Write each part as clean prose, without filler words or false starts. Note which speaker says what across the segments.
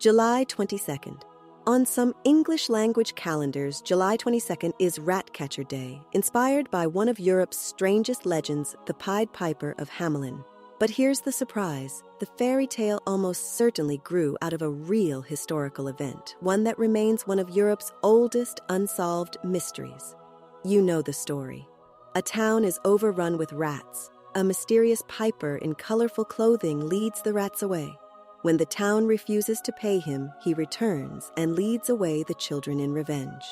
Speaker 1: July 22nd. On some English-language calendars, July 22nd is Ratcatcher Day, inspired by one of Europe's strangest legends, the Pied Piper of Hamelin. But here's the surprise. The fairy tale almost certainly grew out of a real historical event, one that remains one of Europe's oldest unsolved mysteries. You know the story. A town is overrun with rats. A mysterious piper in colorful clothing leads the rats away. When the town refuses to pay him, he returns and leads away the children in revenge.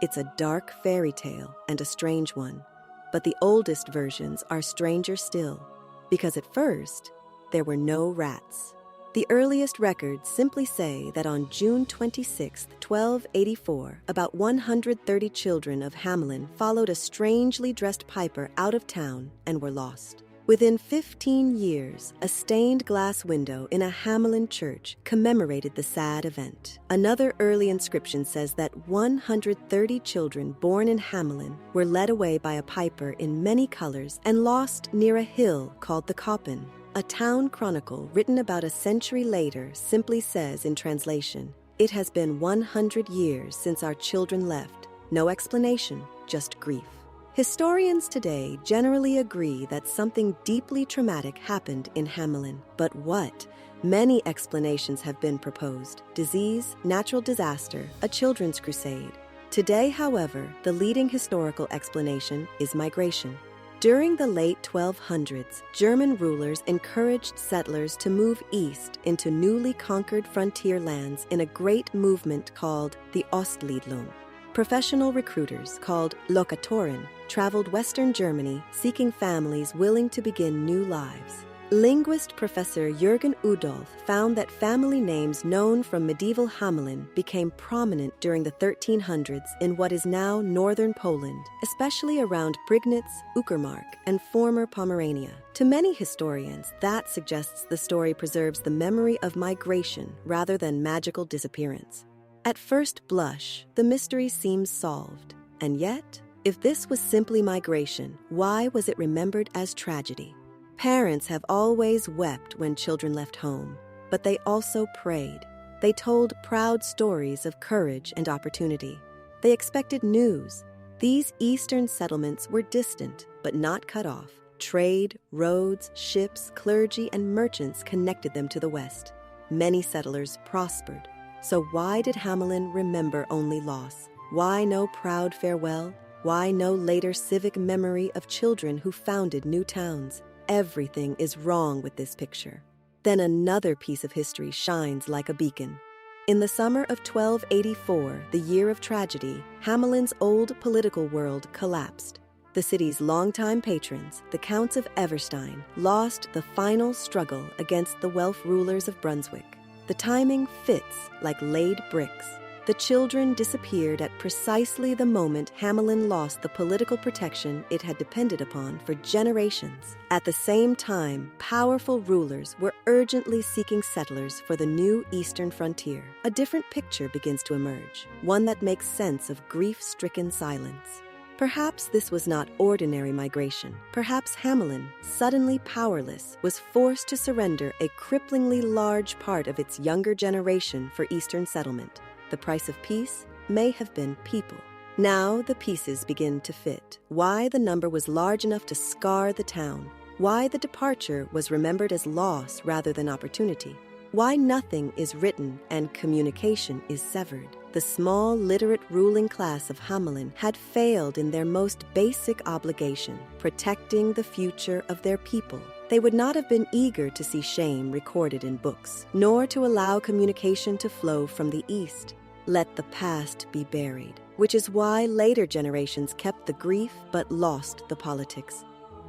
Speaker 1: It's a dark fairy tale and a strange one, but the oldest versions are stranger still, because at first, there were no rats. The earliest records simply say that on June 26, 1284, about 130 children of Hamelin followed a strangely dressed piper out of town and were lost. Within 15 years, a stained glass window in a Hamelin church commemorated the sad event. Another early inscription says that 130 children born in Hamelin were led away by a piper in many colors and lost near a hill called the Koppen. A town chronicle written about a century later simply says in translation, "It has been 100 years since our children left. No explanation, just grief." Historians today generally agree that something deeply traumatic happened in Hamelin. But what? Many explanations have been proposed. Disease, natural disaster, a children's crusade. Today, however, the leading historical explanation is migration. During the late 1200s, German rulers encouraged settlers to move east into newly conquered frontier lands in a great movement called the Ostliedlung. Professional recruiters, called Lokatoren, traveled Western Germany seeking families willing to begin new lives. Linguist Professor Jürgen Udolf found that family names known from medieval Hamelin became prominent during the 1300s in what is now northern Poland, especially around Prignitz, Uckermark, and former Pomerania. To many historians, that suggests the story preserves the memory of migration rather than magical disappearance. At first blush, the mystery seems solved. And yet, if this was simply migration, why was it remembered as tragedy? Parents have always wept when children left home, but they also prayed. They told proud stories of courage and opportunity. They expected news. These eastern settlements were distant, but not cut off. Trade, roads, ships, clergy, and merchants connected them to the west. Many settlers prospered. So why did Hamelin remember only loss? Why no proud farewell? Why no later civic memory of children who founded new towns? Everything is wrong with this picture. Then another piece of history shines like a beacon. In the summer of 1284, the year of tragedy, Hamelin's old political world collapsed. The city's longtime patrons, the Counts of Everstein, lost the final struggle against the Welf rulers of Brunswick. The timing fits like laid bricks. The children disappeared at precisely the moment Hamelin lost the political protection it had depended upon for generations. At the same time, powerful rulers were urgently seeking settlers for the new eastern frontier. A different picture begins to emerge, one that makes sense of grief-stricken silence. Perhaps this was not ordinary migration. Perhaps Hamelin, suddenly powerless, was forced to surrender a cripplingly large part of its younger generation for eastern settlement. The price of peace may have been people. Now the pieces begin to fit. Why the number was large enough to scar the town. Why the departure was remembered as loss rather than opportunity. Why nothing is written and communication is severed. The small, literate ruling class of Hamelin had failed in their most basic obligation, protecting the future of their people. They would not have been eager to see shame recorded in books, nor to allow communication to flow from the east. Let the past be buried, which is why later generations kept the grief but lost the politics.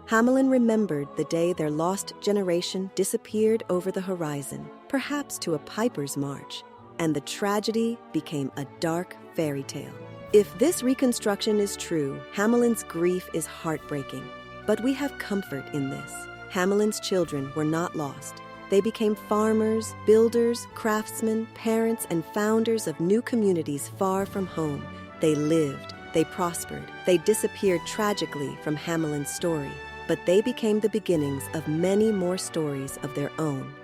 Speaker 1: Hamelin remembered the day their lost generation disappeared over the horizon, perhaps to a piper's march, and the tragedy became a dark fairy tale. If this reconstruction is true, Hamelin's grief is heartbreaking. But we have comfort in this. Hamelin's children were not lost. They became farmers, builders, craftsmen, parents, and founders of new communities far from home. They lived, they prospered, they disappeared tragically from Hamelin's story, but they became the beginnings of many more stories of their own.